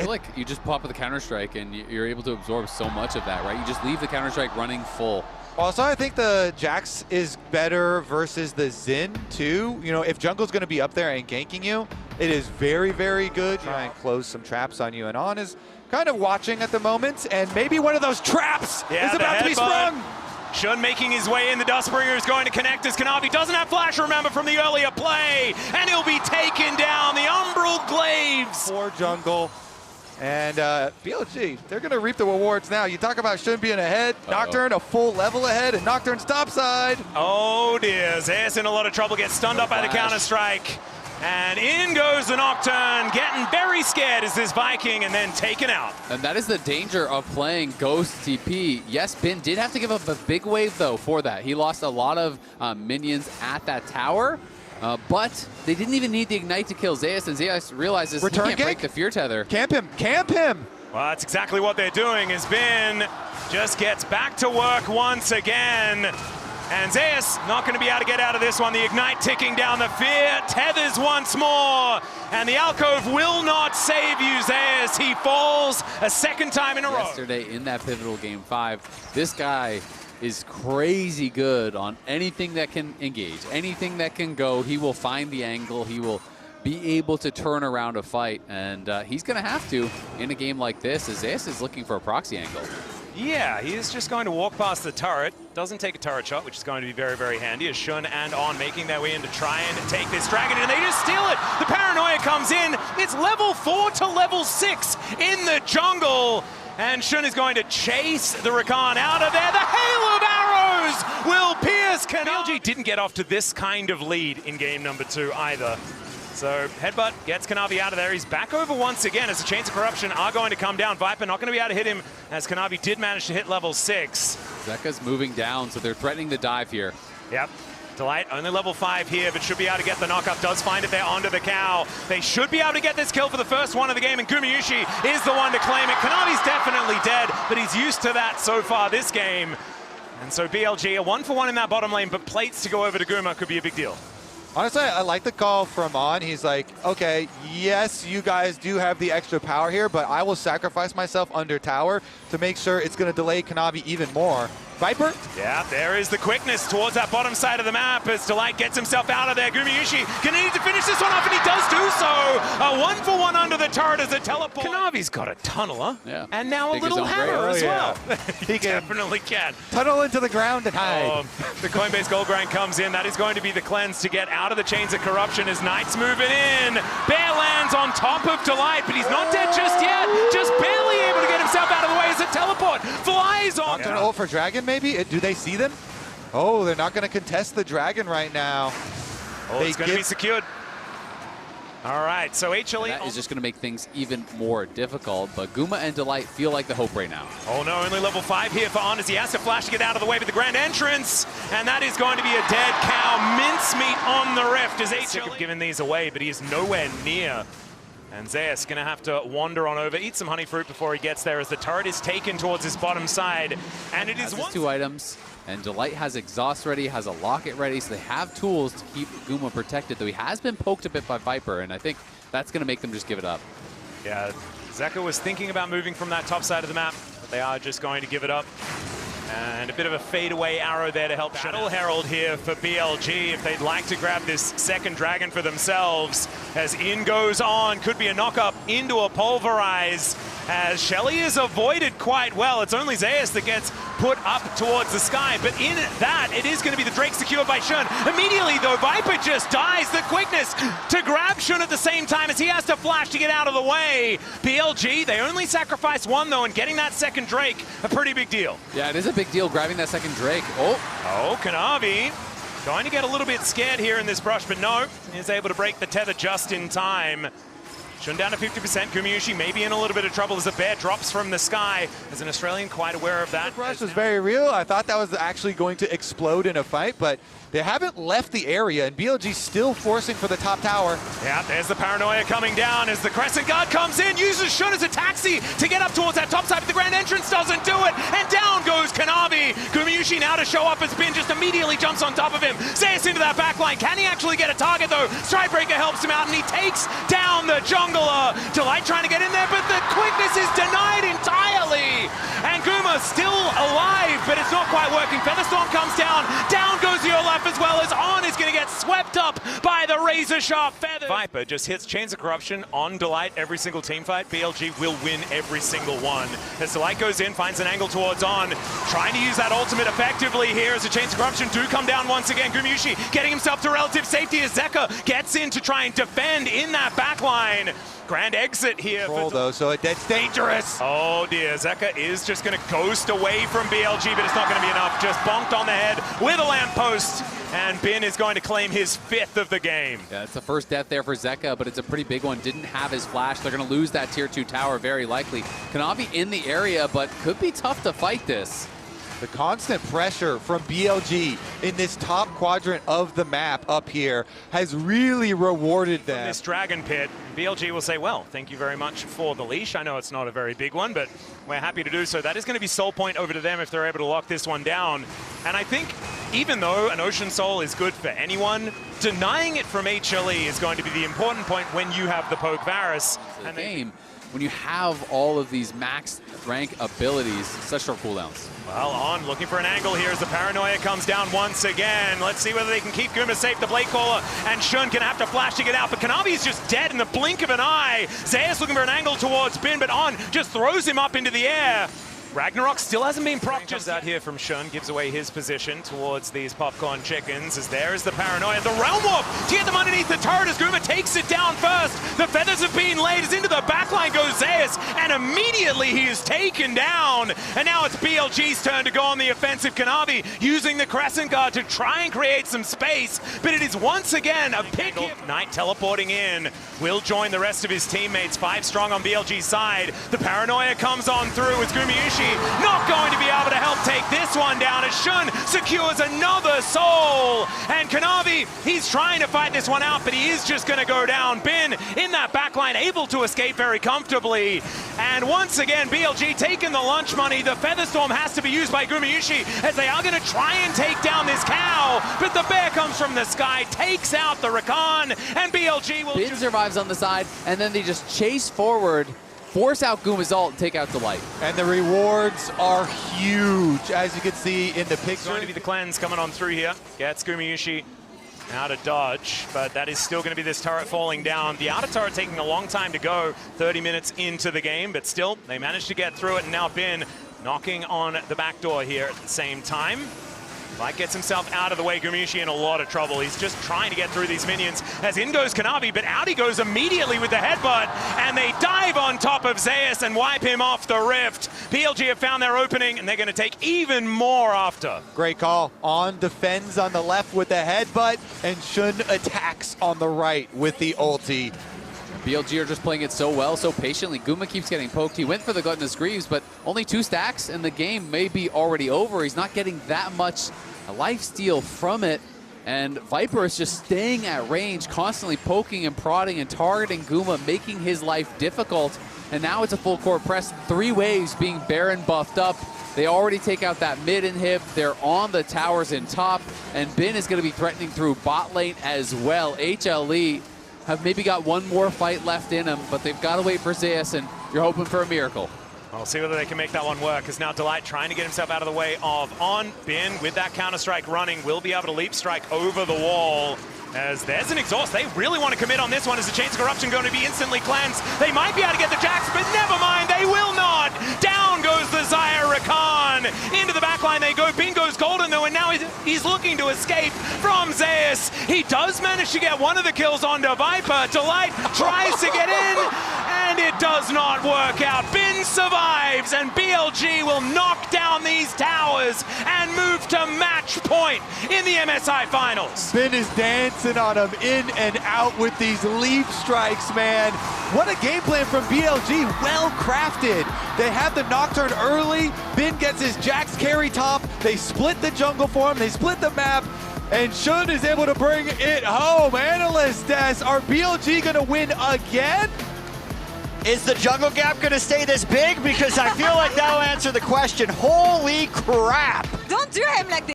feel like you just pop with the Counter-Strike and you're able to absorb so much of that, right? You just leave the Counter-Strike running full. Also, I think the Jax is better versus the Xin, too. You know, if jungle's going to be up there and ganking you, it is very, very good. Try and close some traps on you. And On is kind of watching at the moment, and maybe one of those traps is about to be sprung. Shun making his way in. The Dustbringer is going to connect as Kanavi doesn't have flash, remember, from the earlier play. And he'll be taken down. The Umbral Glaives. For jungle. And BLG, they're going to reap the rewards now. You talk about Shun being ahead. Nocturne a full level ahead, and Nocturne's topside. Oh dear, Zeus in a lot of trouble, gets stunned up by the Counter-Strike. And in goes the Nocturne, getting very scared as this Viking, and then taken out. And that is the danger of playing Ghost TP. Yes, Bin did have to give up a big wave, though, for that. He lost a lot of minions at that tower. But they didn't even need the Ignite to kill Zeus, and Zeus realizes he can't break the Fear Tether. Camp him, camp him! Well, that's exactly what they're doing, as Bin just gets back to work once again. And Zeus not going to be able to get out of this one. The Ignite ticking down, the Fear tethers once more. And the Alcove will not save you, Zeus. He falls a second time in a row. Yesterday in that pivotal game 5, this guy is crazy good on anything that can engage, anything that can go. He will find the angle. He will be able to turn around a fight, and he's going to have to in a game like this, as Zeus is looking for a proxy angle. Yeah, he is just going to walk past the turret. Doesn't take a turret shot, which is going to be very, very handy, as Shun and On making their way in to try and take this dragon, and they just steal it. The Paranoia comes in. It's level 4 to level 6 in the jungle. And Shun is going to chase the Rakan out of there. The hail of arrows will pierce Kanavi. BLG didn't get off to this kind of lead in game number 2 either. So Headbutt gets Kanavi out of there. He's back over once again as the Chains of Corruption are going to come down. Viper not going to be able to hit him, as Kanavi did manage to hit level 6. Zeka's moving down, so they're threatening the dive here. Yep. Delight only level 5 here, but should be able to get the knockup. Does find it there onto the cow. They should be able to get this kill for the first one of the game, and Gumayushi is the one to claim it. Kanavi's definitely dead, but he's used to that so far this game. And so BLG, a 1-for-1 in that bottom lane, but plates to go over to Guma could be a big deal. Honestly, I like the call from On. He's like, okay, yes, you guys do have the extra power here, but I will sacrifice myself under tower to make sure it's going to delay Kanavi even more. Viper? Yeah, there is the quickness towards that bottom side of the map as Delight gets himself out of there. Gumayushi gonna need to finish this one off, and he does do so. A 1-for-1 under the turret as a teleport. Kanavi's got a tunneler, and now a little hammer as well. He definitely can. Tunnel into the ground and hide. The Coinbase Gold Grind comes in. That is going to be the cleanse to get out of the Chains of Corruption as Knight's moving in. Bear lands on top of Delight, but he's not dead just yet. Just barely able to get himself out of the way as a teleport flies on. Nocturne ult for Dragon, maybe? Do they see them? Oh, they're not going to contest the Dragon right now. Oh, it's going to be secured. All right, so HLE... That is just going to make things even more difficult, but Guma and Delight feel like the hope right now. Oh no, only level 5 here for On as he has to flash to get out of the way with the grand entrance, and that is going to be a dead cow mincemeat on the Rift as HLE giving these away, but he is nowhere near. And Zeus gonna have to wander on over, eat some honey fruit before he gets there as the turret is taken towards his bottom side. And it is 2 items, and Delight has Exhaust ready, has a Locket ready, so they have tools to keep Guma protected, though he has been poked a bit by Viper, and I think that's gonna make them just give it up. Yeah, Zeka was thinking about moving from that top side of the map, but they are just going to give it up. And a bit of a fadeaway arrow there to help. Battle Herald here for BLG if they'd like to grab this second dragon for themselves. As in goes On, could be a knock-up into a pulverize. As Shelly is avoided quite well. It's only Zeus that gets put up towards the sky. But in that, it is going to be the Drake secured by Shun. Immediately, though, Viper just dies. The quickness to grab Shun at the same time as he has to flash to get out of the way. BLG, they only sacrifice 1, though, and getting that second Drake, a pretty big deal. Yeah, it is a big deal grabbing that second Drake. Oh, Kanavi going to get a little bit scared here in this brush, but no, is able to break the tether just in time. Shun down to 50%. Gumayushi may be in a little bit of trouble as the bear drops from the sky. As an Australian, quite aware of that. The rush was very real. I thought that was actually going to explode in a fight, but they haven't left the area, and BLG still forcing for the top tower. Yeah, there's the Paranoia coming down as the Crescent Guard comes in, uses Shun as a taxi to get up towards that top side, but the Grand Entrance doesn't do it, and down goes Kanavi. Gumayushi now to show up as Bin just immediately jumps on top of him. Zeus into that backline. Can he actually get a target, though? Stridebreaker helps him out, and he takes down the jungler. Kaza. Delight trying to get in there, but the quickness is denied entirely. And Guma still alive, but it's not quite working. Featherstorm comes down. Down goes the Olaf as well as On is going to get swept up by the razor sharp feather. Viper just hits Chains of Corruption on Delight every single team fight. BLG will win every single one. As Delight goes in, finds an angle towards On, trying to use that ultimate effectively here as the Chains of Corruption do come down once again. Gumayusi getting himself to relative safety as Zeka gets in to try and defend in that backline. Grand exit here. Though, so that's dangerous. Oh dear, Zeka is just going to ghost away from BLG, but it's not going to be enough. Just bonked on the head with a lamppost, and Bin is going to claim his 5th of the game. Yeah, it's the first death there for Zeka, but it's a pretty big one. Didn't have his flash. They're going to lose that tier 2 tower very likely. Kanavi in the area, but could be tough to fight this. The constant pressure from BLG in this top quadrant of the map up here has really rewarded them. From this dragon pit, BLG will say, well, thank you very much for the leash. I know it's not a very big one, but we're happy to do so. That is going to be soul point over to them if they're able to lock this one down. And I think even though an Ocean Soul is good for anyone, denying it from HLE is going to be the important point when you have the Poke Varus. And game, when you have all of these max rank abilities, such short cooldowns. Well, On looking for an angle here as the Paranoia comes down once again. Let's see whether they can keep Guma safe. The Blade Caller and Shun gonna have to flash to get out, but Kanavi is just dead in the blink of an eye. Zeus looking for an angle towards Bin, but On just throws him up into the air. Ragnarok still hasn't been propped just out here from Shun, gives away his position towards these popcorn chickens as there is the Paranoia. The Realm Warp to get them underneath the turret as Guma takes it down first. The feathers have been laid as into the backline goes Zeus, and immediately he is taken down. And now it's BLG's turn to go on the offensive. Kanavi using the Crescent Guard to try and create some space, but it is once again a pick. Knight teleporting in, will join the rest of his teammates, 5 strong on BLG's side. The Paranoia comes on through with Gumayusi not going to be able to help take this one down as Shun secures another soul. And Kanavi, he's trying to fight this one out, but he is just going to go down. Bin in that backline, able to escape very comfortably. And once again, BLG taking the lunch money. The Featherstorm has to be used by Gumayusi as they are going to try and take down this cow. But the bear comes from the sky, takes out the Rakan, and BLG will... Bin survives on the side, and then they just chase forward, force out Guma's ult, and take out Delight. And the rewards are huge, as you can see in the picture. It's going to be the cleanse coming on through here. Gets Gumayusi out of dodge, but that is still going to be this turret falling down. The outer turret taking a long time to go, 30 minutes into the game, but still, they managed to get through it, and now Bin knocking on the back door here at the same time. Light gets himself out of the way. Gumayusi in a lot of trouble. He's just trying to get through these minions. As in goes Kanavi, but out he goes immediately with the headbutt. And they dive on top of Zeus and wipe him off the rift. BLG have found their opening, and they're going to take even more after. Great call. On defends on the left with the headbutt, and Shun attacks on the right with the ulti. BLG are just playing it so well, so patiently. Guma keeps getting poked. He went for the Gluttonous Greaves, but only 2 stacks, and the game may be already over. He's not getting that much lifesteal from it, and Viper is just staying at range, constantly poking and prodding and targeting Guma, making his life difficult. And now it's a full court press. 3 waves being Baron buffed up. They already take out that mid inhib. They're on the towers in top, and Bin is going to be threatening through bot lane as well. HLE have maybe got one more fight left in them, but they've got to wait for Zeus, and you're hoping for a miracle. We'll see whether they can make that one work, as now Delight trying to get himself out of the way of On. Bin with that counter-strike running will be able to leap strike over the wall. As there's an exhaust. They really want to commit on this one. As the Chains of Corruption going to be instantly cleansed. They might be able to get the Jax, but never mind, they will not. Down goes the Zyre Rakan. Into the backline they go. Bin goes golden though, and now he's looking to escape from Zeus. He does manage to get one of the kills onto Viper. Delight tries to get in, and it does not work out. Bin survives, and BLG will knock down these towers and move to match point in the MSI Finals. Bin is dancing on him in and out with these leap strikes, man. What a game plan from BLG, well crafted. They have the Nocturne early, Bin gets his Jax carry top, they split the jungle for him, they split the map, and Shun is able to bring it home. Analyst Des, are BLG gonna win again? Is the jungle gap gonna stay this big? Because I feel like that'll answer the question. Holy crap! Don't do him like this.